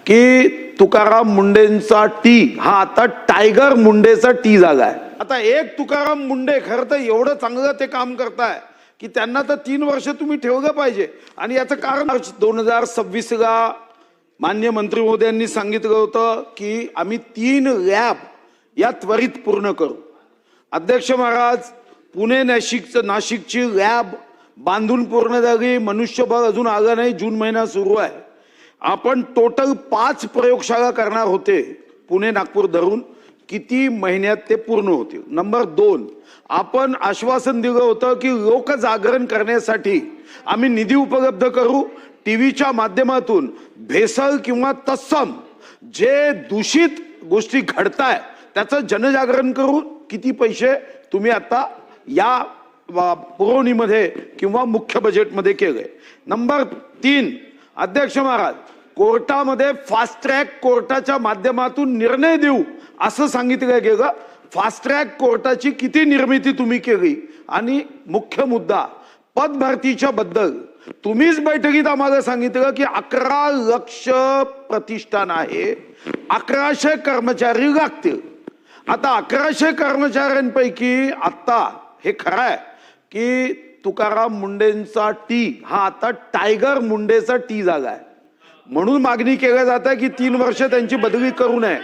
की तुकाराम मुंडेंचा टी हा आता टायगर मुंडेचा टी झालाय। आता एक तुकाराम मुंडे खरं तर एवढं चांगलं ते काम करताय की त्यांना तर 3 वर्ष तुम्ही ठेवलं पाहिजे। आणि याचं कारण 2026ला माननीय मंत्री महोदयांनी सांगितलं होतं की आम्ही 3 लॅब या त्वरित पूर्ण करू। अध्यक्ष महाराज, पुणे नाशिकची लॅब बांधून पूर्ण झाली, मनुष्यबळ अजून आलं नाही, जून महिना सुरू आहे। आपण टोटल 5 प्रयोगशाळा करणार होते पुणे नागपूर धरून, किती महिन्यात ते पूर्ण होतील। नंबर 2, आपण आश्वासन दिलं होतं की लोक जागरण करण्यासाठी आम्ही निधी उपलब्ध करू। टीव्हीच्या माध्यमातून भेसळ किंवा तत्सम जे दूषित गोष्टी घडताय त्याचं जनजागरण करून किती पैसे तुम्ही आता या पुरवणीमध्ये किंवा मुख्य बजेटमध्ये केले। नंबर 3, अध्यक्ष महाराज, कोर्टामध्ये फास्ट ट्रॅक कोर्टाच्या माध्यमातून निर्णय देऊ असं सांगितलं गेलं। फास्ट ट्रॅक कोर्टाची किती निर्मिती तुम्ही केली? आणि मुख्य मुद्दा पदभरतीच्या बद्दल तुम्हीच बैठकीत आम्हाला सांगितलं की 11 लक्ष प्रतिष्ठान आहे, 1100 कर्मचारी लागतील। आता 1100 कर्मचाऱ्यांपैकी आता हे खरं आहे की तुकाराम मुंडेंचा टी हा आता टायगर मुंडेचा टी झालाय, म्हणून मागणी केली जाते की 3 वर्ष त्यांची बदली करू नये।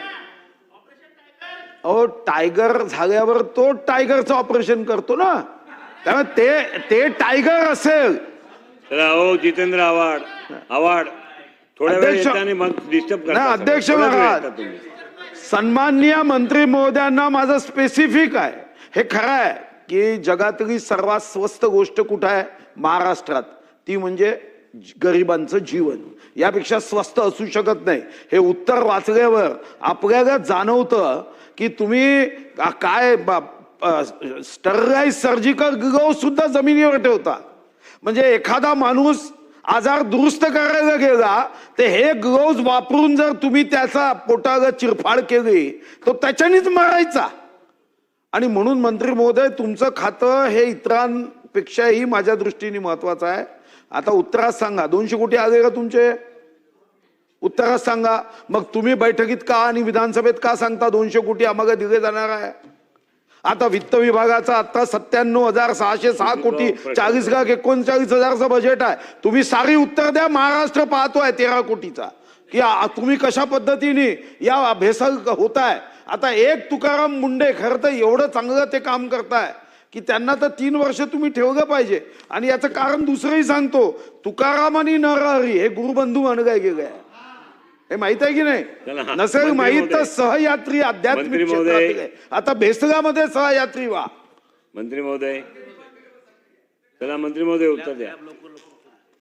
अहो, टायगर झाल्यावर तो टायगरचं ऑपरेशन करतो ना, त्यामुळे ते टायगर असेल। हो, जितेंद्र आव्हाड थोड्या वेळ येताना मग डिस्टर्ब करता। अध्यक्ष महाराज, सन्माननीय मंत्री महोदयांना माझं स्पेसिफिक आहे, हे खरं आहे की जगातली सर्वात स्वस्त गोष्ट कुठं आहे? महाराष्ट्रात। ती म्हणजे गरिबांचं जीवन, यापेक्षा स्वस्त असू शकत नाही। हे उत्तर वाचल्यावर आपल्याला जाणवतं की तुम्ही काय स्टरलाइज सर्जिकल ग्लोव्ह सुद्धा जमिनीवर ठेवता। म्हणजे एखादा माणूस आजार दुरुस्त करायला गेला ते हे ग्लोव्ह वापरून जर तुम्ही त्याचा पोटाला चिरफाड केली तो त्याच्यानेच मरायचा। आणि म्हणून मंत्री महोदय, तुमचं खातं हे इतरांपेक्षाही माझ्या दृष्टीने महत्वाचं आहे। आता उत्तरात सांगा, 200 कोटी आले का तुमचे? उत्तरात सांगा। मग तुम्ही बैठकीत का आणि विधानसभेत का सांगता 200 कोटी आम्हाला दिले जाणार आहे? आता वित्त विभागाचा आता 97,606 कोटी 40,39,000चं बजेट आहे। तुम्ही सारी उत्तर द्या, महाराष्ट्र पाहतोय 13 कोटीचा की तुम्ही कशा पद्धतीने या भेसळ होत आहे। आता एक तुकाराम मुंडे खरं तर एवढं चांगलं ते काम करताय की त्यांना तर 3 वर्ष तुम्ही ठेवलं पाहिजे। आणि याचं कारण दुसरंही सांगतो, तुकाराम आणि नरहरी हे गुरुबंधू म्हणलं गेले आहे, हे माहित आहे की नाही? नसेल माहित तर सहयात्री आध्यात्मिक क्षेत्रातील, आता भेसळामध्ये सहयात्री व्हा। मंत्री महोदय, चला मंत्री महोदय उत्तर द्या।